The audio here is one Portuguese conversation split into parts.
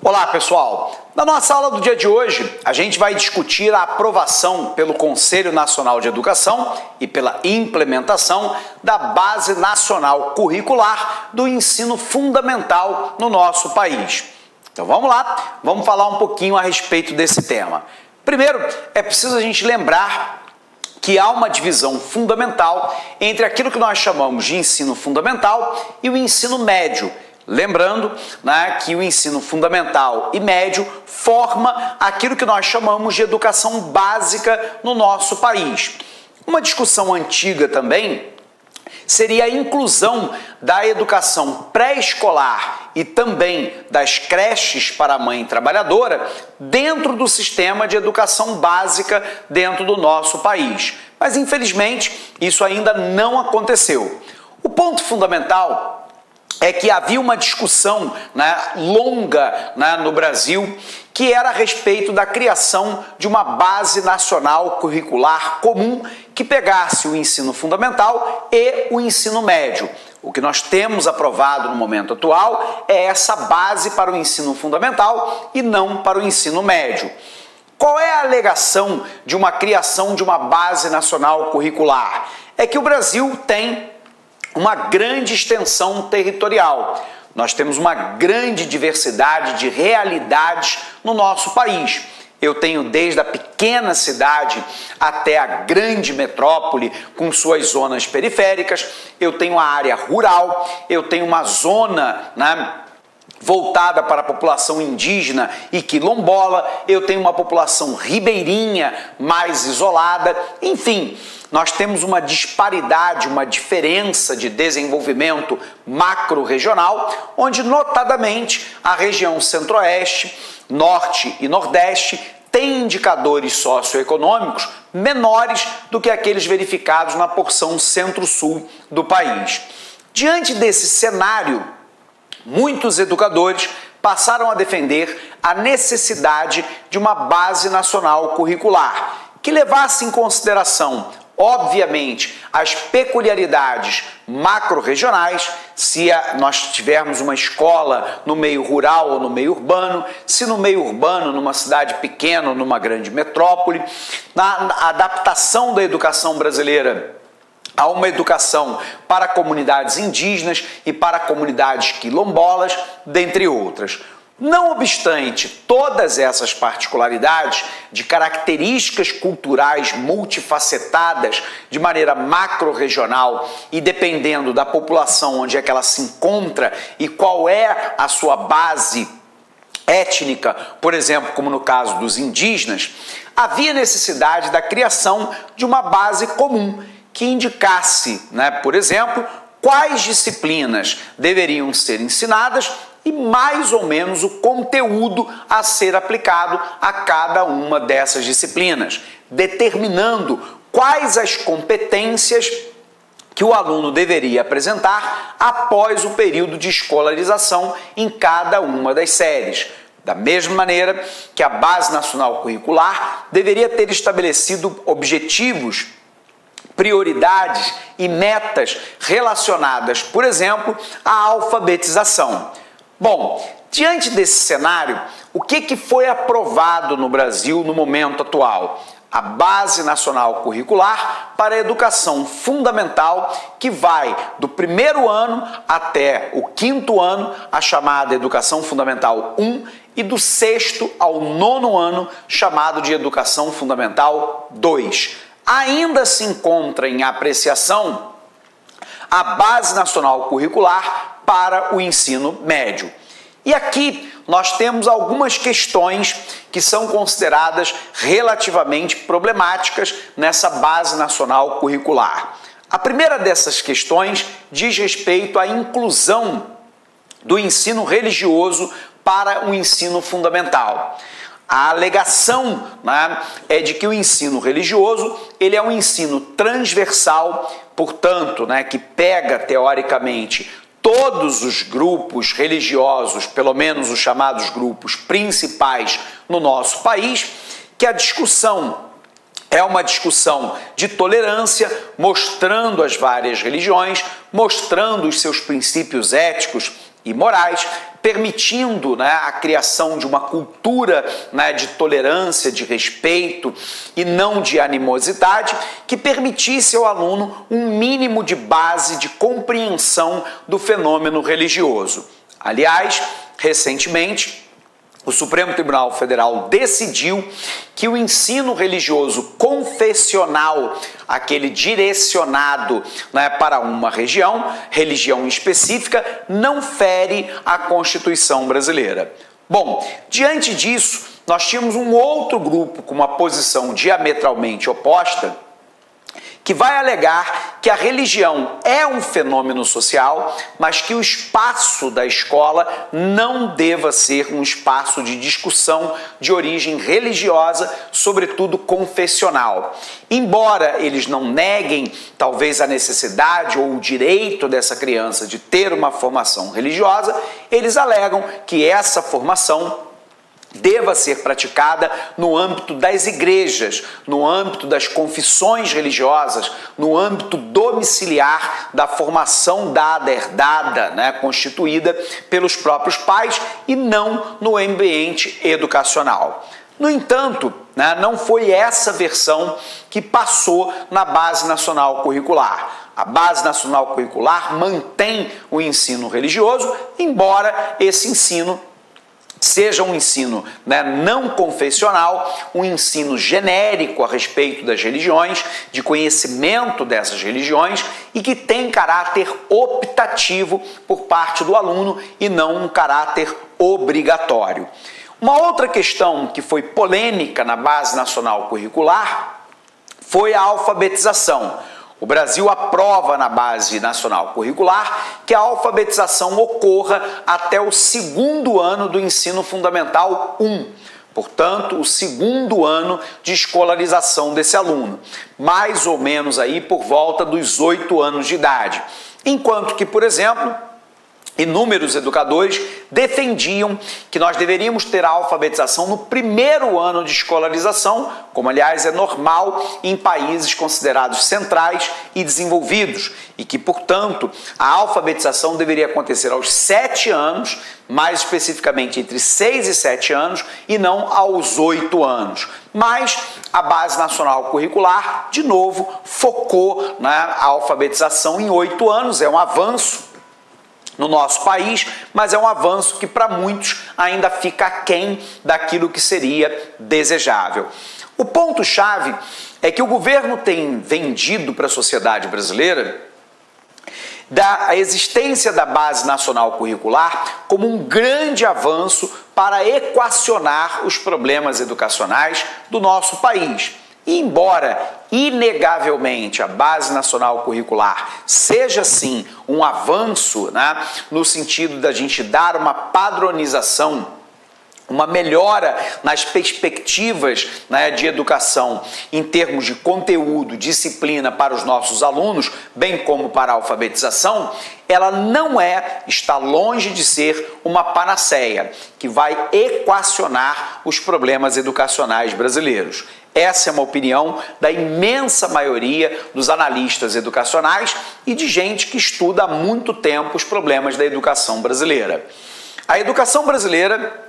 Olá, pessoal! Na nossa aula do dia de hoje, a gente vai discutir a aprovação pelo Conselho Nacional de Educação e pela implementação da Base Nacional Curricular do Ensino Fundamental no nosso país. Então vamos lá, vamos falar um pouquinho a respeito desse tema. Primeiro, é preciso a gente lembrar que há uma divisão fundamental entre aquilo que nós chamamos de ensino fundamental e o ensino médio. Lembrando, que o ensino fundamental e médio forma aquilo que nós chamamos de educação básica no nosso país. Uma discussão antiga também seria a inclusão da educação pré-escolar e também das creches para a mãe trabalhadora dentro do sistema de educação básica dentro do nosso país. Mas, infelizmente, isso ainda não aconteceu. O ponto fundamental é que havia uma discussão longa no Brasil que era a respeito da criação de uma base nacional curricular comum que pegasse o ensino fundamental e o ensino médio. O que nós temos aprovado no momento atual é essa base para o ensino fundamental e não para o ensino médio. Qual é a alegação de uma criação de uma base nacional curricular? É que o Brasil tem uma grande extensão territorial. Nós temos uma grande diversidade de realidades no nosso país. Eu tenho desde a pequena cidade até a grande metrópole com suas zonas periféricas, eu tenho a área rural, eu tenho uma zona voltada para a população indígena e quilombola, eu tenho uma população ribeirinha mais isolada, enfim, nós temos uma disparidade, uma diferença de desenvolvimento macro-regional, onde notadamente a região centro-oeste, norte e nordeste tem indicadores socioeconômicos menores do que aqueles verificados na porção centro-sul do país. Diante desse cenário, muitos educadores passaram a defender a necessidade de uma base nacional curricular que levasse em consideração, obviamente, as peculiaridades macro-regionais, se nós tivermos uma escola no meio rural ou no meio urbano, se no meio urbano, numa cidade pequena ou numa grande metrópole, na adaptação da educação brasileira a uma educação para comunidades indígenas e para comunidades quilombolas, dentre outras. Não obstante todas essas particularidades de características culturais multifacetadas de maneira macro-regional e dependendo da população onde é que ela se encontra e qual é a sua base étnica, por exemplo, como no caso dos indígenas, havia necessidade da criação de uma base comum que indicasse, por exemplo, quais disciplinas deveriam ser ensinadas e mais ou menos o conteúdo a ser aplicado a cada uma dessas disciplinas, determinando quais as competências que o aluno deveria apresentar após o período de escolarização em cada uma das séries. Da mesma maneira que a Base Nacional Curricular deveria ter estabelecido objetivos, prioridades e metas relacionadas, por exemplo, à alfabetização. Bom, diante desse cenário, o que foi aprovado no Brasil no momento atual? A Base Nacional Curricular para a Educação Fundamental, que vai do primeiro ano até o quinto ano, a chamada Educação Fundamental 1, e do sexto ao nono ano, chamado de Educação Fundamental 2. Ainda se encontra em apreciação a Base Nacional Curricular para o ensino médio. E aqui nós temos algumas questões que são consideradas relativamente problemáticas nessa Base Nacional Curricular. A primeira dessas questões diz respeito à inclusão do ensino religioso para o ensino fundamental. A alegação é de que o ensino religioso ele é um ensino transversal, portanto, que pega teoricamente todos os grupos religiosos, pelo menos os chamados grupos principais no nosso país, que a discussão é uma discussão de tolerância, mostrando as várias religiões, mostrando os seus princípios éticos e morais, permitindo, a criação de uma cultura, de tolerância, de respeito e não de animosidade, que permitisse ao aluno um mínimo de base de compreensão do fenômeno religioso. Aliás, recentemente, o Supremo Tribunal Federal decidiu que o ensino religioso confessional, aquele direcionado para uma religião específica, não fere a Constituição brasileira. Bom, diante disso, nós tínhamos um outro grupo com uma posição diametralmente oposta, que vai alegar que a religião é um fenômeno social, mas que o espaço da escola não deva ser um espaço de discussão de origem religiosa, sobretudo confessional. Embora eles não neguem, talvez, a necessidade ou o direito dessa criança de ter uma formação religiosa, eles alegam que essa formação deva ser praticada no âmbito das igrejas, no âmbito das confissões religiosas, no âmbito domiciliar da formação dada, herdada, constituída pelos próprios pais e não no ambiente educacional. No entanto, não foi essa versão que passou na Base Nacional Curricular. A Base Nacional Curricular mantém o ensino religioso, embora esse ensino seja um ensino não confessional, um ensino genérico a respeito das religiões, de conhecimento dessas religiões e que tem caráter optativo por parte do aluno e não um caráter obrigatório. Uma outra questão que foi polêmica na Base Nacional Curricular foi a alfabetização. O Brasil aprova na Base Nacional Curricular que a alfabetização ocorra até o 2º ano do ensino fundamental 1. Portanto, o 2º ano de escolarização desse aluno, mais ou menos aí por volta dos 8 anos de idade. Enquanto que, por exemplo, inúmeros educadores defendiam que nós deveríamos ter a alfabetização no 1º ano de escolarização, como aliás é normal em países considerados centrais e desenvolvidos, e que, portanto, a alfabetização deveria acontecer aos 7 anos, mais especificamente entre 6 e 7 anos, e não aos 8 anos. Mas a Base Nacional Curricular, de novo, focou a alfabetização em 8 anos, é um avanço no nosso país, mas é um avanço que para muitos ainda fica aquém daquilo que seria desejável. O ponto-chave é que o governo tem vendido para a sociedade brasileira a existência da Base Nacional Curricular como um grande avanço para equacionar os problemas educacionais do nosso país. E embora, inegavelmente, a Base Nacional Curricular seja, sim, um avanço, no sentido da gente dar uma padronização, uma melhora nas perspectivas de educação em termos de conteúdo, disciplina para os nossos alunos, bem como para a alfabetização, ela não está longe de ser uma panaceia que vai equacionar os problemas educacionais brasileiros. Essa é uma opinião da imensa maioria dos analistas educacionais e de gente que estuda há muito tempo os problemas da educação brasileira. A educação brasileira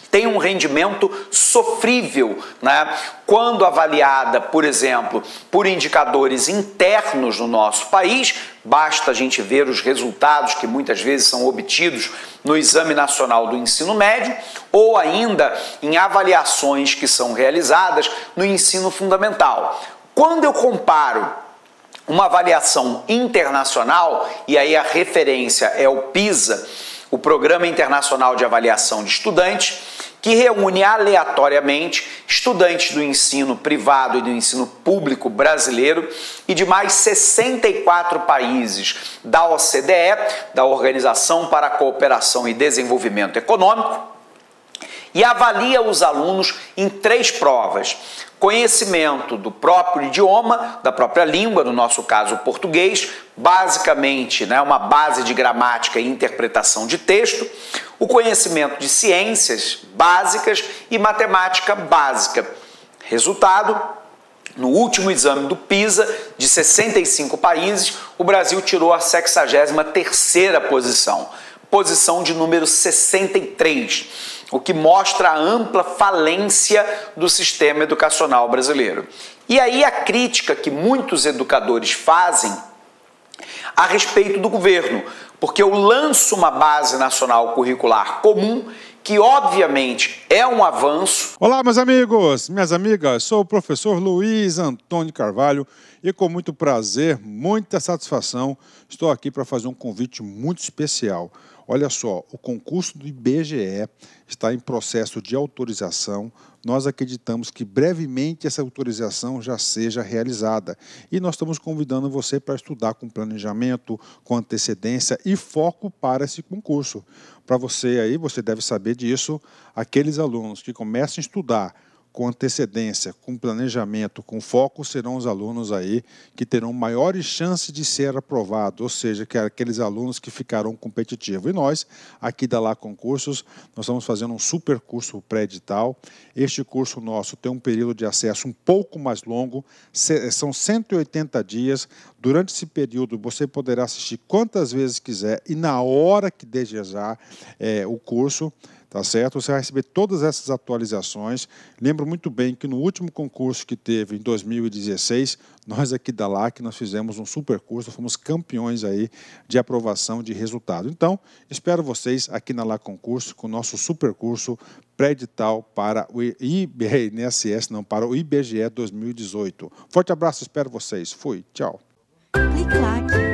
tem um rendimento sofrível, quando avaliada, por exemplo, por indicadores internos no nosso país. Basta a gente ver os resultados que muitas vezes são obtidos no Exame Nacional do Ensino Médio ou ainda em avaliações que são realizadas no ensino fundamental. Quando eu comparo uma avaliação internacional, e aí a referência é o PISA, o Programa Internacional de Avaliação de Estudantes, que reúne aleatoriamente estudantes do ensino privado e do ensino público brasileiro e de mais 64 países da OCDE, da Organização para a Cooperação e Desenvolvimento Econômico, e avalia os alunos em 3 provas: conhecimento do próprio idioma, da própria língua, no nosso caso o português, basicamente uma base de gramática e interpretação de texto, o conhecimento de ciências básicas e matemática básica. Resultado: no último exame do PISA, de 65 países, o Brasil tirou a 63ª posição. posição de número 63, o que mostra a ampla falência do sistema educacional brasileiro. E aí a crítica que muitos educadores fazem a respeito do governo, porque eu lanço uma base nacional curricular comum, que obviamente é um avanço. Olá, meus amigos, minhas amigas, sou o professor Luiz Antônio Carvalho e com muito prazer, muita satisfação, estou aqui para fazer um convite muito especial. Olha só, o concurso do IBGE está em processo de autorização. Nós acreditamos que brevemente essa autorização já seja realizada. E nós estamos convidando você para estudar com planejamento, com antecedência e foco para esse concurso. Para você aí, você deve saber disso, aqueles alunos que começam a estudar com antecedência, com planejamento, com foco, serão os alunos aí que terão maiores chances de ser aprovados, ou seja, que aqueles alunos que ficarão competitivos. E nós, aqui da Lá Concursos, nós estamos fazendo um super curso pré-edital. Este curso nosso tem um período de acesso um pouco mais longo, são 180 dias. Durante esse período, você poderá assistir quantas vezes quiser e na hora que desejar o curso. Tá certo? Você vai receber todas essas atualizações. Lembro muito bem que no último concurso que teve em 2016, nós aqui da LAC, nós fizemos um super curso, fomos campeões aí de aprovação de resultado. Então, espero vocês aqui na LAC Concurso com o nosso super curso pré-edital para o INSS, não, para o IBGE 2018. Forte abraço, espero vocês. Fui, tchau. Clique lá.